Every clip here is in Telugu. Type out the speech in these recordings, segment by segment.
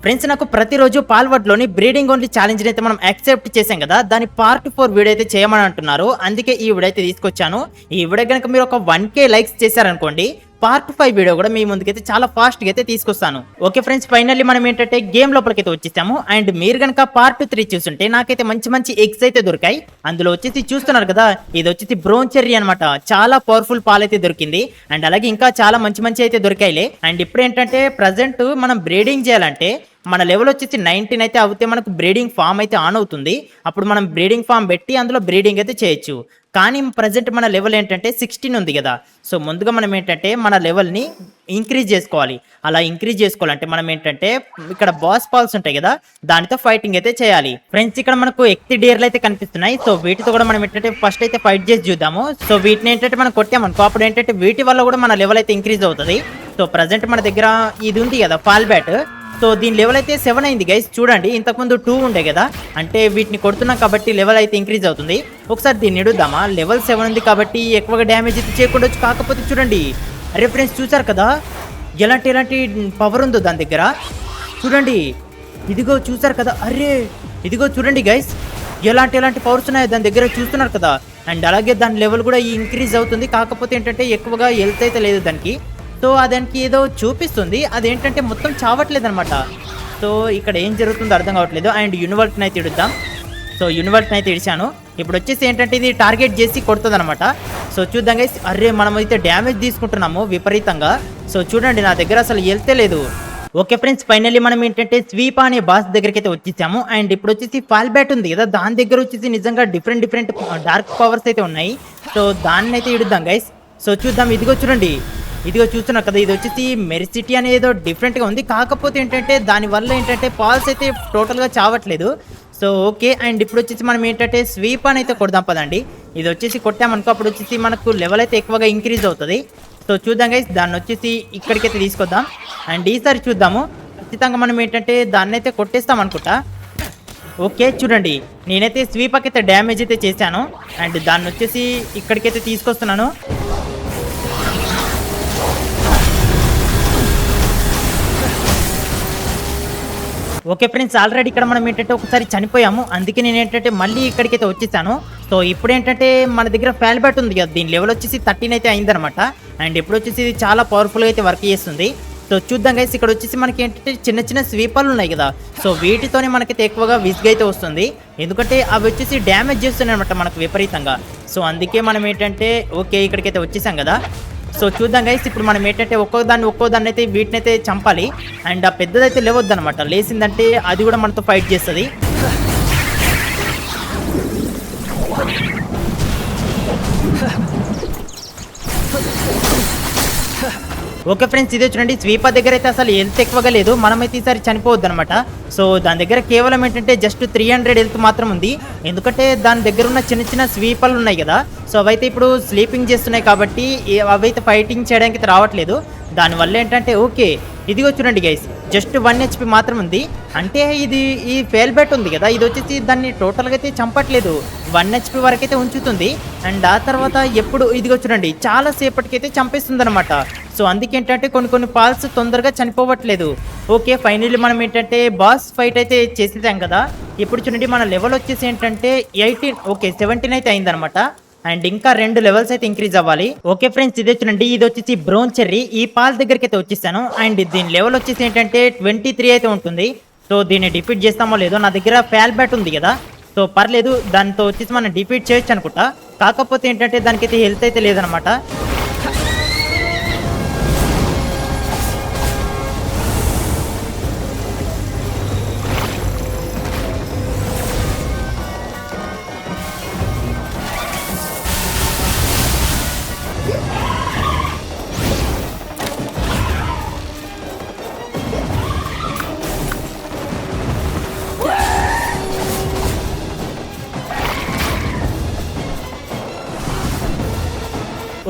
ఫ్రెండ్స్ నాకు ప్రతిరోజు పాల్వర్డ్లోని బ్రీడింగ్ ఓన్లీ ఛాలెంజ్ అయితే మనం యాక్సెప్ట్ చేసాం కదా, దాని పార్ట్ 4 వీడియో అయితే చేయమని అంటున్నారు. అందుకే ఈ వీడియో అయితే తీసుకొచ్చాను. ఈ వీడియో కనుక మీరు ఒక 1K లైక్స్ చేశారనుకోండి, పార్ట్ 5 వీడియో కూడా మీ ముందుకైతే చాలా ఫాస్ట్గా అయితే తీసుకొస్తాను. ఓకే ఫ్రెండ్స్, ఫైనల్లీ మనం ఏంటంటే గేమ్ లోపలికైతే వచ్చేసాము. అండ్ మీరు కనుక పార్ట్ 3 చూస్తుంటే నాకైతే మంచి మంచి ఎగ్స్ అయితే దొరికాయి. అందులో వచ్చేసి చూస్తున్నారు కదా, ఇది వచ్చేసి బ్రౌన్ చెర్రీ అనమాట. చాలా పవర్ఫుల్ పాలు అయితే దొరికింది. అండ్ అలాగే ఇంకా చాలా మంచి మంచి అయితే దొరికాయిలే. అండ్ ఇప్పుడు ఏంటంటే ప్రజెంట్ మనం బ్రీడింగ్ చేయాలంటే మన లెవెల్ వచ్చేసి 19 అయితే అవుతే మనకు బ్రీడింగ్ ఫామ్ అయితే ఆన్ అవుతుంది. అప్పుడు మనం బ్రీడింగ్ ఫామ్ పెట్టి అందులో బ్రీడింగ్ అయితే చేయొచ్చు. కానీ ప్రజెంట్ మన లెవెల్ ఏంటంటే 16 ఉంది కదా. సో ముందుగా మనం ఏంటంటే మన లెవెల్ని ఇంక్రీజ్ చేసుకోవాలి. అలా ఇంక్రీజ్ చేసుకోవాలంటే మనం ఏంటంటే ఇక్కడ బాస్ పాల్స్ ఉంటాయి కదా, దానితో ఫైటింగ్ అయితే చేయాలి. ఫ్రెండ్స్ ఇక్కడ మనకు ఎక్తి డీర్లు అయితే కనిపిస్తున్నాయి. సో వీటితో కూడా మనం ఏంటంటే ఫస్ట్ అయితే ఫైట్ చేసి చూద్దాము. సో వీటిని ఏంటంటే మనం కొట్టామనుకో, అప్పుడు ఏంటంటే వీటి వల్ల కూడా మన లెవెల్ అయితే ఇంక్రీజ్ అవుతుంది. సో ప్రజెంట్ మన దగ్గర ఇది ఉంది కదా ఫాల్ బ్యాట్. సో దీని లెవెల్ అయితే 7 అయింది గైస్. చూడండి, ఇంతకుముందు 2 ఉండే కదా, అంటే వీటిని కొడుతున్నాం కాబట్టి లెవెల్ అయితే ఇంక్రీజ్ అవుతుంది. ఒకసారి దీన్ని ఎడుద్దామా. లెవెల్ 7 ఉంది కాబట్టి ఎక్కువగా డ్యామేజ్ అయితే చేయకుండా, కాకపోతే చూడండి, అరే ఫ్రెండ్స్ చూసారు కదా ఎలాంటి పవర్ ఉందో దాని దగ్గర. చూడండి, ఇదిగో చూసారు కదా, అరే ఇదిగో చూడండి గైస్, ఎలాంటి పవర్స్ ఉన్నాయో దాని దగ్గర, చూస్తున్నారు కదా. అండ్ అలాగే దాని లెవెల్ కూడా ఇంక్రీజ్ అవుతుంది. కాకపోతే ఏంటంటే ఎక్కువగా హెల్త్ అయితే లేదు దానికి. సో దానికి ఏదో చూపిస్తుంది, అదేంటంటే మొత్తం చావట్లేదు అనమాట. సో ఇక్కడ ఏం జరుగుతుందో అర్థం కావట్లేదు. అండ్ యూనివర్స్ని అయితే ఇడుద్దాం. సో యూనివర్స్ని అయితే ఇడిచాను. ఇప్పుడు వచ్చేసి ఏంటంటే ఇది టార్గెట్ చేసి కొడుతుంది అనమాట. సో చూద్దాం గైస్, అరే మనం అయితే డ్యామేజ్ తీసుకుంటున్నాము విపరీతంగా. సో చూడండి, నా దగ్గర అసలు వెళ్తే లేదు. ఓకే ఫ్రెండ్స్, ఫైనల్లీ మనం ఏంటంటే స్వీప్ అనే బాస్ దగ్గరికి అయితే వచ్చేసాము. అండ్ ఇప్పుడు వచ్చేసి ఫాల్ బ్యాట్ ఉంది కదా, దాని దగ్గర వచ్చేసి నిజంగా డిఫరెంట్ డార్క్ పవర్స్ అయితే ఉన్నాయి. సో దాన్ని అయితే ఇడుద్దాం గైస్. సో చూద్దాం, ఇదిగో చూడండి, ఇదిగో చూస్తున్నారు కదా, ఇది వచ్చేసి మెరిసిటీ అనేది డిఫరెంట్గా ఉంది. కాకపోతే ఏంటంటే దానివల్ల ఏంటంటే పాల్స్ అయితే టోటల్గా చావట్లేదు. సో ఓకే, అండ్ ఇప్పుడు వచ్చేసి మనం ఏంటంటే స్వీప్ అని అయితే కొడదాం పదండి. ఇది వచ్చేసి కొట్టామనుకో, అప్పుడు వచ్చేసి మనకు లెవెల్ అయితే ఎక్కువగా ఇంక్రీజ్ అవుతుంది. సో చూద్దాం గైస్, దాన్ని వచ్చేసి ఇక్కడికైతే తీసుకొద్దాం. అండ్ ఈసారి చూద్దాము, ఖచ్చితంగా మనం ఏంటంటే దాన్ని అయితే కొట్టేస్తాం అనుకుంటా. ఓకే చూడండి, నేనైతే స్వీప్కి అయితే డ్యామేజ్ అయితే చేశాను. అండ్ దాన్ని వచ్చేసి ఇక్కడికైతే తీసుకొస్తున్నాను. ఓకే ఫ్రెండ్స్, ఆల్రెడీ ఇక్కడ మనం ఏంటంటే ఒకసారి చనిపోయాము. అందుకే నేను ఏంటంటే మళ్ళీ ఇక్కడికైతే వచ్చేసాను. సో ఇప్పుడు ఏంటంటే మన దగ్గర ఫాల్ బ్యాట్ ఉంది కదా, దీని లెవెల్ వచ్చేసి 13 అయితే అయిందనమాట. అండ్ ఇప్పుడు వచ్చేసి ఇది చాలా పవర్ఫుల్గా అయితే వర్క్ చేస్తుంది. సో చూద్దాం గైస్, ఇక్కడ వచ్చేసి మనకి ఏంటంటే చిన్న చిన్న ఉన్నాయి కదా. సో వీటితోనే మనకైతే ఎక్కువగా విస్గ్ అయితే వస్తుంది, ఎందుకంటే అవి వచ్చేసి డ్యామేజ్ చేస్తున్నాయి అనమాట మనకు విపరీతంగా. సో అందుకే మనం ఏంటంటే ఓకే ఇక్కడికైతే వచ్చేసాం కదా. సో చూద్దాం గైస్, ఇప్పుడు మనం ఏంటంటే ఒక్కో దాన్ని అయితే వీటిని అయితే చంపాలి. అండ్ ఆ పెద్దదైతే లేవద్దు అనమాట, లేసిందంటే అది కూడా మనతో ఫైట్ చేస్తుంది. ఓకే ఫ్రెండ్స్, ఇదే చూడండి, స్వీపర్ దగ్గర అయితే అసలు హెల్త్ ఎక్కువగా లేదు. మనమైతే ఈసారి చనిపోవద్దు అనమాట. సో దాని దగ్గర కేవలం ఏంటంటే జస్ట్ 300 హెల్త్ మాత్రం ఉంది. ఎందుకంటే దాని దగ్గర ఉన్న చిన్న స్వీపర్లు ఉన్నాయి కదా, సో అవైతే ఇప్పుడు స్లీపింగ్ చేస్తున్నాయి కాబట్టి అవైతే ఫైటింగ్ చేయడానికి అయితే రావట్లేదు. దానివల్ల ఏంటంటే ఓకే ఇదిగో చూడండి గైస్, జస్ట్ 1 HP మాత్రం ఉంది. అంటే ఇది ఈ ఫెయిల్ బ్యాట్ ఉంది కదా, ఇది వచ్చేసి దాన్ని టోటల్గా అయితే చంపట్లేదు, 1 HP వరకు అయితే ఉంచుతుంది. అండ్ ఆ తర్వాత ఎప్పుడు ఇదిగో చూడండి చాలా సేపటికైతే చంపేస్తుంది అనమాట. సో అందుకేంటంటే కొన్ని పాల్స్ తొందరగా చనిపోవట్లేదు. ఓకే ఫైనల్లీ మనం ఏంటంటే బాస్ ఫైట్ అయితే చేసేసాం కదా. ఇప్పుడు చూడండి మన లెవెల్ వచ్చేసి ఏంటంటే 18 ఓకే 17 అయితే అయిందనమాట. అండ్ ఇంకా 2 లెవెల్స్ అయితే ఇంక్రీజ్ అవ్వాలి. ఓకే ఫ్రెండ్స్, ఇదే చూడండి, ఇది వచ్చేసి బ్రౌన్ చెర్రీ. ఈ పాల్ దగ్గరికి అయితే వచ్చేసాను. అండ్ దీని లెవెల్ వచ్చేసి ఏంటంటే 23 అయితే ఉంటుంది. సో దీన్ని డిఫీట్ చేస్తామో లేదో, నా దగ్గర ఫాల్ బ్యాట్ ఉంది కదా, సో పర్లేదు, దాంతో వచ్చేసి మనం డిఫీట్ చేయొచ్చు అనుకుంటా. కాకపోతే ఏంటంటే దానికైతే హెల్త్ అయితే లేదనమాట.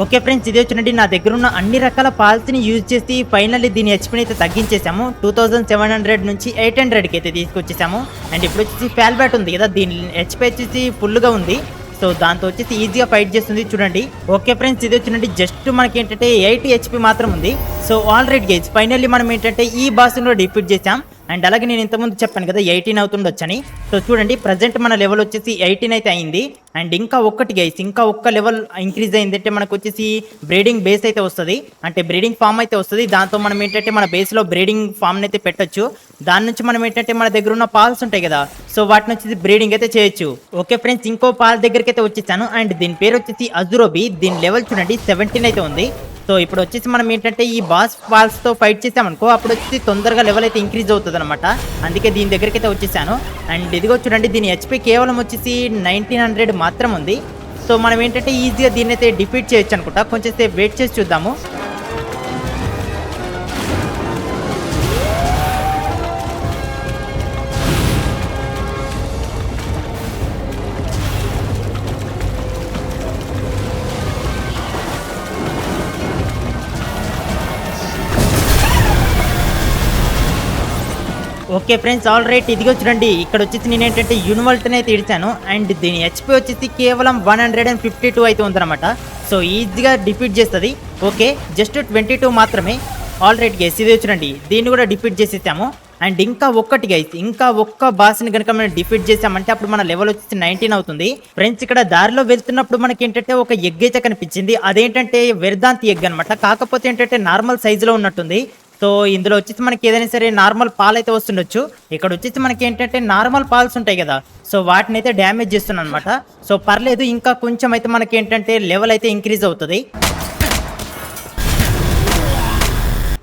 ఓకే ఫ్రెండ్స్, ఇదే చూడండి, నా దగ్గర ఉన్న అన్ని రకాల పాల్స్ని యూజ్ చేసి ఫైనల్లీ దీని హెచ్పీని అయితే తగ్గించేసాము. 2700 నుంచి 800కి అయితే తీసుకొచ్చేసాము. అండ్ ఇప్పుడు వచ్చేసి ఫాల్ బ్యాట్ ఉంది కదా, దీని హెచ్పీ వచ్చేసి ఫుల్గా ఉంది. సో దాంతో వచ్చేసి ఈజీగా ఫైట్ చేస్తుంది చూడండి. ఓకే ఫ్రెండ్స్, ఇది వచ్చినట్టు జస్ట్ మనకి ఏంటంటే 80 HP మాత్రం ఉంది. So all right guys, finally మనం ఏంటంటే ఈ బాస్ కూడా డిఫీట్ చేసాం. అండ్ అలాగే నేను ఇంతకుముందు చెప్పాను కదా 18 అవుతుండొచ్చని. సో చూడండి ప్రజెంట్ మన లెవెల్ వచ్చేసి 18 అయితే అయింది. అండ్ ఇంకా ఒక్కటి గైస్, ఇంకా ఒక్క లెవెల్ ఇంక్రీజ్ అయిందంటే మనకు వచ్చేసి బ్రీడింగ్ బేస్ అయితే వస్తుంది, అంటే బ్రీడింగ్ ఫామ్ అయితే వస్తుంది. దాంతో మనం ఏంటంటే మన బేస్లో బ్రీడింగ్ ఫామ్ని అయితే పెట్టొచ్చు. దాని నుంచి మనం ఏంటంటే మన దగ్గర ఉన్న పాల్స్ ఉంటాయి కదా, సో వాటిని వచ్చేసి బ్రీడింగ్ అయితే చేయొచ్చు. ఓకే ఫ్రెండ్స్, ఇంకో పాల్ దగ్గరికి అయితే వచ్చేసాను. అండ్ దీని పేరు వచ్చేసి అజురోబి. దీని లెవెల్ చూడండి 17 అయితే ఉంది. సో ఇప్పుడు వచ్చేసి మనం ఏంటంటే ఈ బాస్ ఫాల్స్ తో ఫైట్ చేసామనుకో అప్పుడు వచ్చేసి తొందరగా లెవెల్ అయితే ఇంక్రీజ్ అవుతుంది అనమాట. అందుకే దీని దగ్గరికి అయితే వచ్చేసాను. అండ్ ఇదిగో చూడండి దీని హెచ్పి కేవలం వచ్చేసి 1900 మాత్రం ఉంది. సో మనం ఏంటంటే ఈజీగా దీన్ని అయితే డిఫీట్ చేయొచ్చు అనుకుంటా. కొంచెం సేపు వెయిట్ చేసి చూద్దాము. Okay friends, all right. ఇదిగో చూడండి ఇక్కడ వచ్చేసి నేను ఏంటంటే యూనివర్ల్ట్ని అయితే ఇడిచాను. అండ్ దీని హెచ్పి వచ్చేసి కేవలం 152 అయితే ఉందన్నమాట. సో ఈజీగా డిఫీట్ చేస్తుంది. ఓకే జస్ట్ 22 మాత్రమే. ఆల్ రైట్ గైస్, ఇదే చూడండి దీన్ని కూడా డిఫీట్ చేసేసాము. అండ్ ఇంకా ఒక్కటి గైస్, ఇంకా ఒక్క బాస్ని కనుక మనం డిఫీట్ చేసామంటే అప్పుడు మన లెవెల్ వచ్చేసి 19 అవుతుంది. ఫ్రెండ్స్ ఇక్కడ దారిలో వెళ్తున్నప్పుడు మనకి ఏంటంటే ఒక ఎగ్ అయితే కనిపించింది. అదేంటంటే వెర్దాంతి ఎగ్ అనమాట. కాకపోతే ఏంటంటే నార్మల్ సైజులో ఉన్నట్టుంది. సో ఇందులో వచ్చేసి మనకి ఏదైనా సరే నార్మల్ పాలు అయితే వస్తుండొచ్చు. ఇక్కడ వచ్చేసి మనకి ఏంటంటే నార్మల్ పాల్స్ ఉంటాయి కదా, సో వాటిని అయితే డ్యామేజ్ చేస్తున్నాను అనమాట. సో పర్లేదు, ఇంకా కొంచెం అయితే మనకి ఏంటంటే లెవెల్ అయితే ఇంక్రీజ్ అవుతుంది.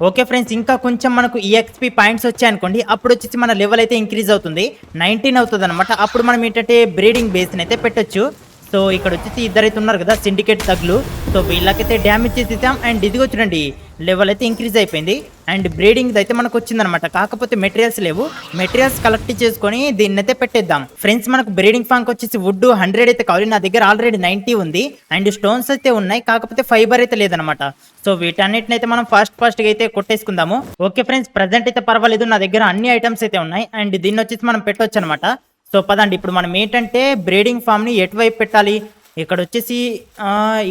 ఓకే ఫ్రెండ్స్, ఇంకా కొంచెం మనకు ఈఎక్స్పీ పాయింట్స్ వచ్చాయనుకోండి అప్పుడు వచ్చేసి మన లెవెల్ అయితే ఇంక్రీజ్ అవుతుంది, 19 అవుతుంది అనమాట. అప్పుడు మనం ఏంటంటే బ్రీడింగ్ బేస్ని అయితే పెట్టొచ్చు. సో ఇక్కడ వచ్చేసి ఇద్దరైతే ఉన్నారు కదా సిండికేట్ తగ్లు. సో వీళ్ళకైతే డ్యామేజ్ చేసేసాం. అండ్ ఇదిగో చూడండి లెవెల్ అయితే ఇంక్రీజ్ అయిపోయింది. అండ్ బ్రీడింగ్ అయితే మనకు వచ్చిందనమాట. కాకపోతే మెటీరియల్స్ లేవు, మెటీరియల్స్ కలెక్ట్ చేసుకొని దీన్ని అయితే పెట్టేద్దాం. ఫ్రెండ్స్ మనకు బ్రీడింగ్ ఫాంక్ వచ్చేసి వుడ్ 100 అయితే కావాలి. నా దగ్గర ఆల్రెడీ 90 ఉంది. అండ్ స్టోన్స్ అయితే ఉన్నాయి, కాకపోతే ఫైబర్ అయితే లేదనమాట. సో వీటన్నిటిని అయితే మనం ఫాస్ట్గా అయితే కొట్టేసుకుందాము. ఓకే ఫ్రెండ్స్, ప్రజెంట్ అయితే పర్వాలేదు, నా దగ్గర అన్ని ఐటమ్స్ అయితే ఉన్నాయి. అండ్ దీన్ని వచ్చేసి మనం పెట్టొచ్చు అనమాట. సో పదండి ఇప్పుడు మనం ఏంటంటే బ్రీడింగ్ ఫామ్ని ఎటువైపు పెట్టాలి. ఇక్కడ వచ్చేసి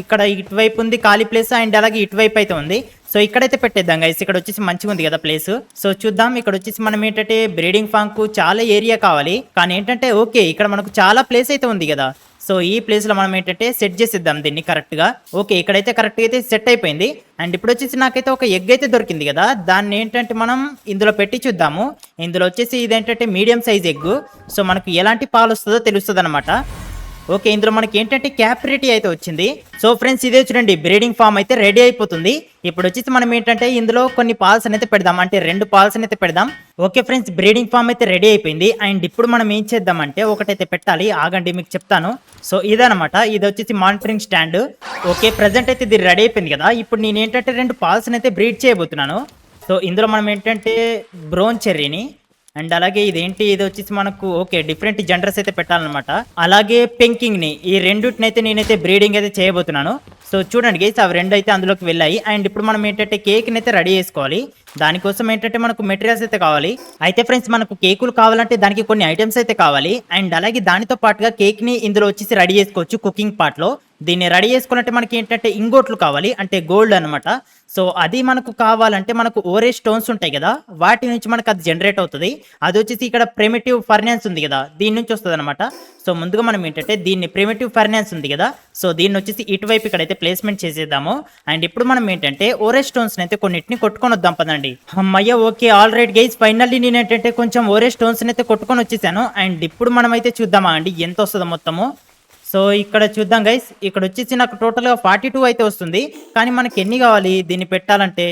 ఇక్కడ ఇటువైపు ఉంది ఖాళీ ప్లేస్, అండ్ అలాగే ఇటువైపు అయితే ఉంది. సో ఇక్కడైతే పెట్టేద్దాం గైస్. ఇక్కడ వచ్చేసి మంచిగా ఉంది కదా ప్లేస్. సో చూద్దాం. ఇక్కడ వచ్చేసి మనం ఏంటంటే బ్రీడింగ్ ఫామ్ కు చాలా ఏరియా కావాలి, కానీ ఏంటంటే ఓకే ఇక్కడ మనకు చాలా ప్లేస్ అయితే ఉంది కదా. సో ఈ ప్లేస్ లో మనం ఏంటంటే సెట్ చేసేద్దాం దీన్ని కరెక్ట్ గా. ఓకే ఇక్కడైతే కరెక్ట్ అయితే సెట్ అయిపోయింది. అండ్ ఇప్పుడు వచ్చేసి నాకైతే ఒక ఎగ్ అయితే దొరికింది కదా, దాన్ని ఏంటంటే మనం ఇందులో పెట్టి చూద్దాము. ఇందులో వచ్చేసి ఇదేంటంటే మీడియం సైజ్ ఎగ్. సో మనకు ఎలాంటి పాలు వస్తుందో తెలుస్తుంది అనమాట. ఓకే ఇందులో మనకి ఏంటంటే క్యాపరిటీ అయితే వచ్చింది. సో ఫ్రెండ్స్ ఇదే చూడండి బ్రీడింగ్ ఫామ్ అయితే రెడీ అయిపోతుంది. ఇప్పుడు వచ్చేసి మనం ఏంటంటే ఇందులో కొన్ని పాల్స్ అయితే పెడదాం, అంటే 2 పాల్స్ అయితే పెడదాం. ఓకే ఫ్రెండ్స్ బ్రీడింగ్ ఫామ్ అయితే రెడీ అయిపోయింది. అండ్ ఇప్పుడు మనం ఏం చేద్దామంటే ఒకటైతే పెట్టాలి, ఆగండి మీకు చెప్తాను. సో ఇదనమాట, ఇది వచ్చేసి మానిటరింగ్ స్టాండ్. ఓకే ప్రజెంట్ అయితే ఇది రెడీ అయిపోయింది కదా. ఇప్పుడు నేను ఏంటంటే 2 పాల్స్ అయితే బ్రీడ్ చేయబోతున్నాను. సో ఇందులో మనం ఏంటంటే బ్రౌన్ చెర్రీని, అండ్ అలాగే ఇదేంటి ఇది వచ్చేసి మనకు ఓకే డిఫరెంట్ జెండర్స్ అయితే పెట్టాలన్నమాట. అలాగే పెంకింగ్ ని, ఈ రెండుటిని అయితే నేనైతే బ్రీడింగ్ అయితే చేయబోతున్నాను. సో చూడండి గైస్ అవి 2 అయితే అందులోకి వెళ్ళాయి. అండ్ ఇప్పుడు మనం ఏంటంటే కేక్ని అయితే రెడీ చేసుకోవాలి. దానికోసం ఏంటంటే మనకు మెటీరియల్స్ అయితే కావాలి. అయితే ఫ్రెండ్స్ మనకు కేకులు కావాలంటే దానికి కొన్ని ఐటమ్స్ అయితే కావాలి. అండ్ అలాగే దానితో పాటుగా కేక్ని ఇందులో వచ్చేసి రెడీ చేసుకోవచ్చు కుకింగ్ పార్ట్లో. దీన్ని రెడీ చేసుకున్నట్టే మనకి ఏంటంటే ఇంగోట్లు కావాలి, అంటే గోల్డ్ అనమాట. సో అది మనకు కావాలంటే మనకు ఓరే స్టోన్స్ ఉంటాయి కదా, వాటి నుంచి మనకు అది జనరేట్ అవుతుంది. అది వచ్చేసి ఇక్కడ ప్రిమిటివ్ ఫర్నాన్స్ ఉంది కదా, దీని నుంచి వస్తుంది అనమాట. సో ముందుగా మనం ఏంటంటే దీన్ని ప్రిమిటివ్ ఫర్నాన్స్ ఉంది కదా, సో దీన్ని వచ్చేసి ఇటువైపు ఇక్కడైతే ప్లేస్మెంట్ చేసేద్దాము. అండ్ ఇప్పుడు మనం ఏంటంటే ఓరే స్టోన్స్ అయితే కొన్నిటిని కొట్టుకొని వద్దాం పదండి. అమ్మయ్య okay all right guys, finally నేను ఏంటంటే కొంచెం ఓరే స్టోన్స్ అయితే కొట్టుకొని వచ్చేసాను. అండ్ ఇప్పుడు మనం అయితే చూద్దామా అండి ఎంత వస్తుందో మొత్తము. సో ఇక్కడ చూద్దాం గైస్, ఇక్కడ వచ్చేసి నాకు టోటల్గా 42 అయితే వస్తుంది. కానీ మనకి ఎన్ని కావాలి దీన్ని పెట్టాలంటే?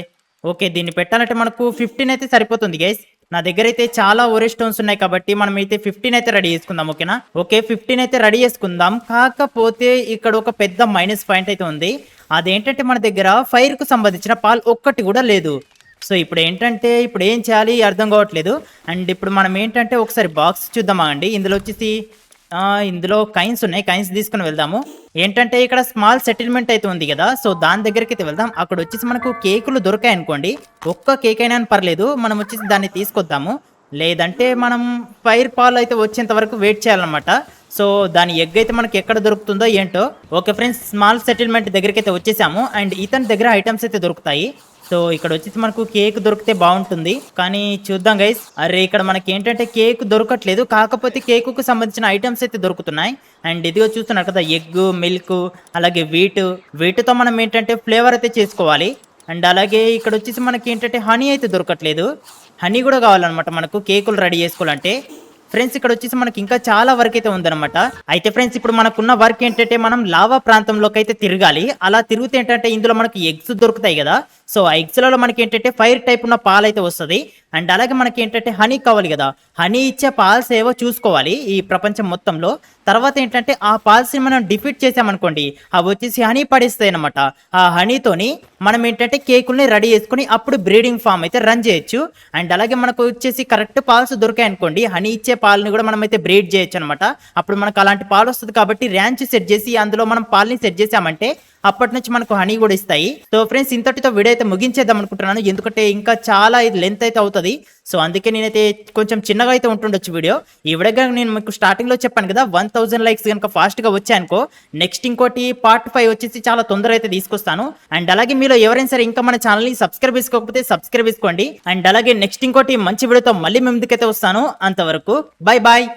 ఓకే దీన్ని పెట్టాలంటే మనకు 15 అయితే సరిపోతుంది గైస్. నా దగ్గర అయితే చాలా ఓరే స్టోన్స్ ఉన్నాయి కాబట్టి మనం అయితే 15 అయితే రెడీ చేసుకుందాం. ఓకేనా? ఓకే 15 అయితే రెడీ చేసుకుందాం. కాకపోతే ఇక్కడ ఒక పెద్ద మైనస్ పాయింట్ అయితే ఉంది. అదేంటంటే మన దగ్గర ఫైర్కు సంబంధించిన పాల్ ఒక్కటి కూడా లేదు. సో ఇప్పుడు ఏంటంటే ఇప్పుడు ఏం చేయాలి అర్థం కావట్లేదు. అండ్ ఇప్పుడు మనం ఏంటంటే ఒకసారి బాక్స్ చూద్దామా అండి. ఇందులో వచ్చేసి ఇందులో కైన్స్ ఉన్నాయి, కైన్స్ తీసుకుని వెళ్దాము. ఏంటంటే ఇక్కడ స్మాల్ సెటిల్మెంట్ అయితే ఉంది కదా, సో దాని దగ్గరికి అయితే వెళ్దాం. అక్కడ వచ్చేసి మనకు కేకులు దొరికాయి అనుకోండి, ఒక్క కేక్ అయినా పర్లేదు, మనం వచ్చేసి దాన్ని తీసుకొద్దాము. లేదంటే మనం ఫైర్ పాల్ అయితే వచ్చేంత వరకు వెయిట్ చేయాలన్నమాట. సో దాని ఎగ్ అయితే మనకి ఎక్కడ దొరుకుతుందో ఏంటో. ఓకే ఫ్రెండ్స్ స్మాల్ సెటిల్మెంట్ దగ్గరికి అయితే వచ్చేసాము. అండ్ ఇతని దగ్గర ఐటమ్స్ అయితే దొరుకుతాయి. సో ఇక్కడ వచ్చేసి మనకు కేక్ దొరికితే బాగుంటుంది, కానీ చూద్దాం గైస్. అరే ఇక్కడ మనకి ఏంటంటే కేక్ దొరకట్లేదు, కాకపోతే కేక్ కు సంబంధించిన ఐటమ్స్ అయితే దొరుకుతున్నాయి. అండ్ ఇదిగో చూస్తున్నారు కదా, ఎగ్, మిల్క్, అలాగే వీటితో మనం ఏంటంటే ఫ్లేవర్ అయితే చేసుకోవాలి. అండ్ అలాగే ఇక్కడ వచ్చేసి మనకి ఏంటంటే హనీ అయితే దొరకట్లేదు, హనీ కూడా కావాలన్నమాట మనకు కేకులు రెడీ చేసుకోవాలంటే. ఫ్రెండ్స్ ఇక్కడ వచ్చేసి మనకి ఇంకా చాలా వర్క్ అయితే ఉందన్నమాట. అయితే ఫ్రెండ్స్ ఇప్పుడు మనకున్న వర్క్ ఏంటంటే మనం లావా ప్రాంతంలోకి అయితే తిరగాలి. అలా తిరిగితే ఏంటంటే ఇందులో మనకి ఎగ్స్ దొరుకుతాయి కదా, సో ఆ ఎగ్స్లలో మనకి ఏంటంటే ఫైర్ టైప్ ఉన్న పాలు అయితే వస్తుంది. అండ్ అలాగే మనకి ఏంటంటే హనీ కావాలి కదా, హనీ ఇచ్చే పాల్స్ ఏవో చూసుకోవాలి ఈ ప్రపంచం మొత్తంలో. తర్వాత ఏంటంటే ఆ పాల్స్ ని మనం డిఫీట్ చేసామనుకోండి, అవి వచ్చేసి హనీ పడిస్తాయి అనమాట. ఆ హనీతోని మనం ఏంటంటే కేకుల్ని రెడీ చేసుకుని అప్పుడు బ్రీడింగ్ ఫామ్ అయితే రన్ చేయొచ్చు. అండ్ అలాగే మనకు వచ్చేసి కరెక్ట్ పాల్స్ దొరికాయి అనుకోండి, హనీ ఇచ్చే పాలని కూడా మనం అయితే బ్రీడ్ చేయొచ్చు అనమాట. అప్పుడు మనకు అలాంటి పాలు వస్తుంది కాబట్టి ర్యాంచ్ సెట్ చేసి అందులో మనం పాలని సెట్ చేసామంటే అప్పటి నుంచి మనకు హనీ కూడా ఇస్తాయి. సో ఫ్రెండ్స్ ఇంతటితో వీడియో అయితే ముగించేద్దాం అనుకుంటున్నాను, ఎందుకంటే ఇంకా చాలా ఇది లెంత్ అయితే అవుతుంది. సో అందుకే నేనైతే కొంచెం చిన్నగా అయితే ఉంటుండొచ్చు వీడియో. ఈ వీడియో నేను మీకు స్టార్టింగ్ లో చెప్పాను కదా, 1000 లైక్స్ కనుక ఫాస్ట్ గా వచ్చాయనుకో నెక్స్ట్ ఇంకోటి పార్ట్ 5 వచ్చేసి చాలా తొందరగా అయితే తీసుకొస్తాను. అండ్ అలాగే మీలో ఎవరైనా సరే ఇంకా మన ఛానల్ ని సబ్స్క్రైబ్ చేసుకోకపోతే సబ్స్క్రైబ్ చేసుకోండి. అండ్ అలాగే నెక్స్ట్ ఇంకోటి మంచి వీడియోతో మళ్ళీ మీ ముందుకైతే వస్తాను. అంతవరకు బై బాయ్.